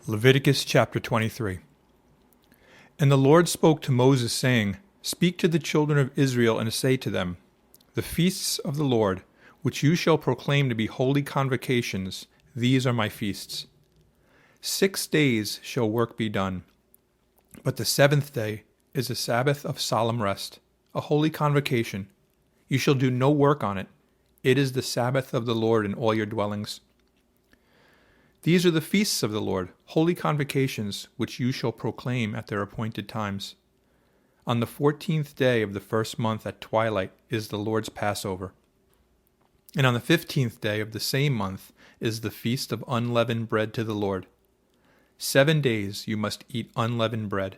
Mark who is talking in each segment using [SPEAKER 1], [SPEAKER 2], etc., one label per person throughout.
[SPEAKER 1] Leviticus chapter 23. And the Lord spoke to Moses, saying, Speak to the children of Israel, and say to them, The feasts of the Lord, which you shall proclaim to be holy convocations, these are my feasts. 6 days shall work be done, but the seventh day is a Sabbath of solemn rest, a holy convocation. You shall do no work on it. It is the Sabbath of the Lord in all your dwellings. These are the feasts of the Lord, holy convocations, which you shall proclaim at their appointed times. On the 14th day of the first month at twilight is the Lord's Passover. And on the 15th day of the same month is the feast of unleavened bread to the Lord. 7 days you must eat unleavened bread.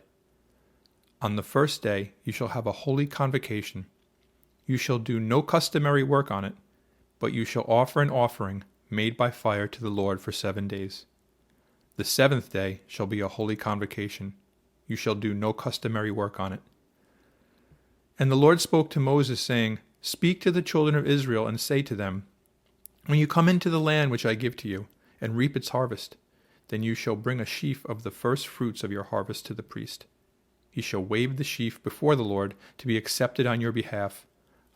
[SPEAKER 1] On the first day you shall have a holy convocation. You shall do no customary work on it, but you shall offer an offering made by fire to the Lord for 7 days. The seventh day shall be a holy convocation. You shall do no customary work on it. And the Lord spoke to Moses, saying, Speak to the children of Israel, and say to them, When you come into the land which I give to you, and reap its harvest, then you shall bring a sheaf of the first fruits of your harvest to the priest. He shall wave the sheaf before the Lord to be accepted on your behalf.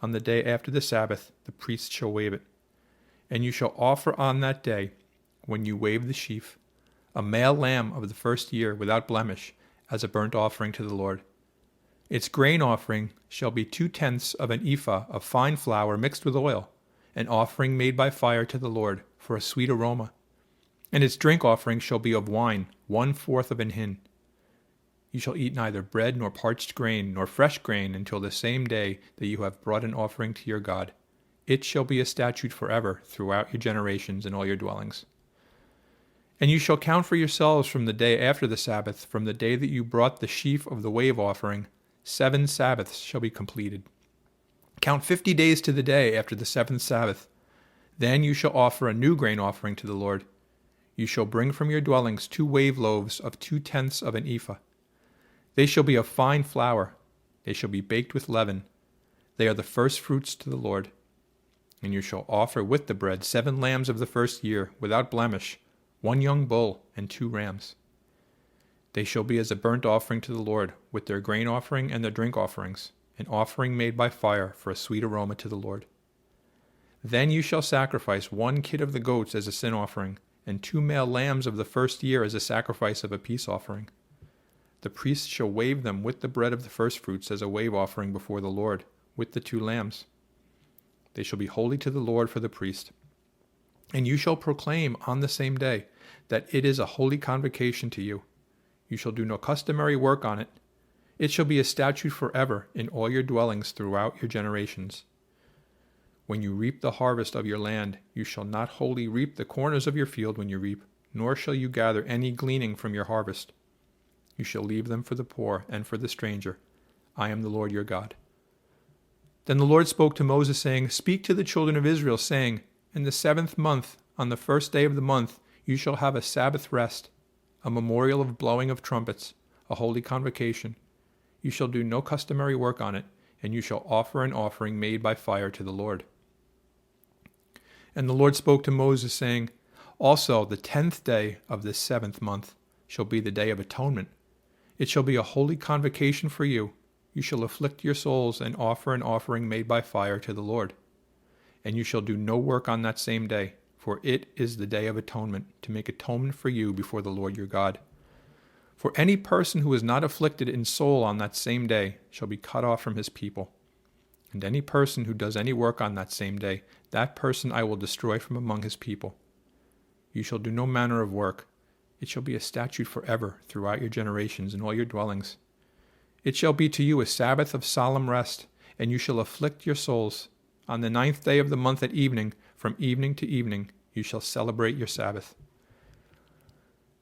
[SPEAKER 1] On the day after the Sabbath, the priest shall wave it. And you shall offer on that day, when you wave the sheaf, a male lamb of the first year without blemish, as a burnt offering to the Lord. Its grain offering shall be 2/10 of an ephah of fine flour mixed with oil, an offering made by fire to the Lord for a sweet aroma. And its drink offering shall be of wine, 1/4 of an hin. You shall eat neither bread nor parched grain nor fresh grain until the same day that you have brought an offering to your God. It shall be a statute forever throughout your generations in all your dwellings. And you shall count for yourselves from the day after the Sabbath, from the day that you brought the sheaf of the wave offering, 7 Sabbaths shall be completed. Count 50 days to the day after the 7th Sabbath. Then you shall offer a new grain offering to the Lord. You shall bring from your dwellings 2 wave loaves of 2/10 of an ephah. They shall be of fine flour. They shall be baked with leaven. They are the first fruits to the Lord. And you shall offer with the bread 7 lambs of the first year, without blemish, 1 young bull, and 2 rams. They shall be as a burnt offering to the Lord, with their grain offering and their drink offerings, an offering made by fire for a sweet aroma to the Lord. Then you shall sacrifice 1 kid of the goats as a sin offering, and 2 male lambs of the first year as a sacrifice of a peace offering. The priest shall wave them with the bread of the firstfruits as a wave offering before the Lord, with the 2 lambs. They shall be holy to the Lord for the priest. And you shall proclaim on the same day that it is a holy convocation to you. You shall do no customary work on it. It shall be a statute forever in all your dwellings throughout your generations. When you reap the harvest of your land, you shall not wholly reap the corners of your field when you reap, nor shall you gather any gleaning from your harvest. You shall leave them for the poor and for the stranger. I am the Lord your God. Then the Lord spoke to Moses, saying, Speak to the children of Israel, saying, In the 7th month, on the first day of the month, you shall have a Sabbath rest, a memorial of blowing of trumpets, a holy convocation. You shall do no customary work on it, and you shall offer an offering made by fire to the Lord. And the Lord spoke to Moses, saying, Also the 10th day of this 7th month shall be the day of atonement. It shall be a holy convocation for you. You shall afflict your souls and offer an offering made by fire to the Lord. And you shall do no work on that same day, for it is the day of atonement, to make atonement for you before the Lord your God. For any person who is not afflicted in soul on that same day shall be cut off from his people. And any person who does any work on that same day, that person I will destroy from among his people. You shall do no manner of work. It shall be a statute forever throughout your generations in all your dwellings. It shall be to you a Sabbath of solemn rest, and you shall afflict your souls. On the 9th day of the month at evening, from evening to evening, you shall celebrate your Sabbath.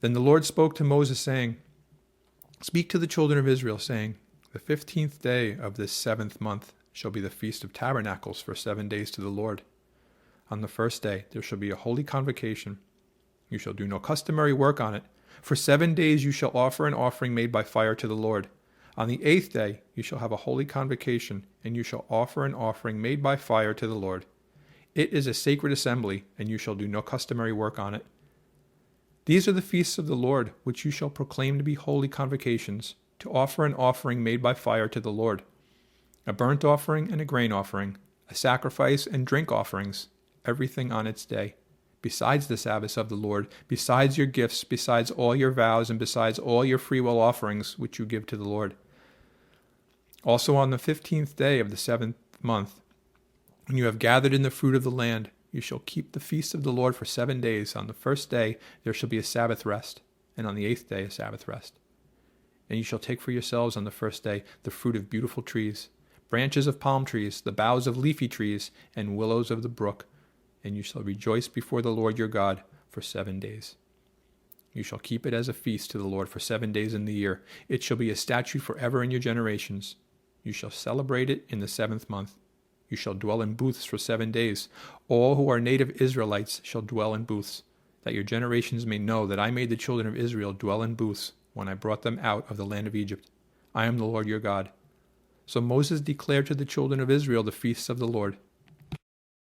[SPEAKER 1] Then the Lord spoke to Moses, saying, Speak to the children of Israel, saying, The 15th day of this 7th month shall be the Feast of Tabernacles for 7 days to the Lord. On the first day there shall be a holy convocation. You shall do no customary work on it. For 7 days you shall offer an offering made by fire to the Lord. On the 8th day you shall have a holy convocation, and you shall offer an offering made by fire to the Lord. It is a sacred assembly, and you shall do no customary work on it. These are the feasts of the Lord, which you shall proclaim to be holy convocations, to offer an offering made by fire to the Lord, a burnt offering and a grain offering, a sacrifice and drink offerings, everything on its day, besides the Sabbaths of the Lord, besides your gifts, besides all your vows, and besides all your freewill offerings which you give to the Lord. Also on the 15th day of the 7th month, when you have gathered in the fruit of the land, you shall keep the feast of the Lord for 7 days. On the first day there shall be a Sabbath rest, and on the 8th day a Sabbath rest. And you shall take for yourselves on the first day the fruit of beautiful trees, branches of palm trees, the boughs of leafy trees, and willows of the brook, and you shall rejoice before the Lord your God for 7 days. You shall keep it as a feast to the Lord for 7 days in the year. It shall be a statute forever in your generations. You shall celebrate it in the 7th month. You shall dwell in booths for 7 days. All who are native Israelites shall dwell in booths, that your generations may know that I made the children of Israel dwell in booths when I brought them out of the land of Egypt. I am the Lord your God. So Moses declared to the children of Israel the feasts of the Lord,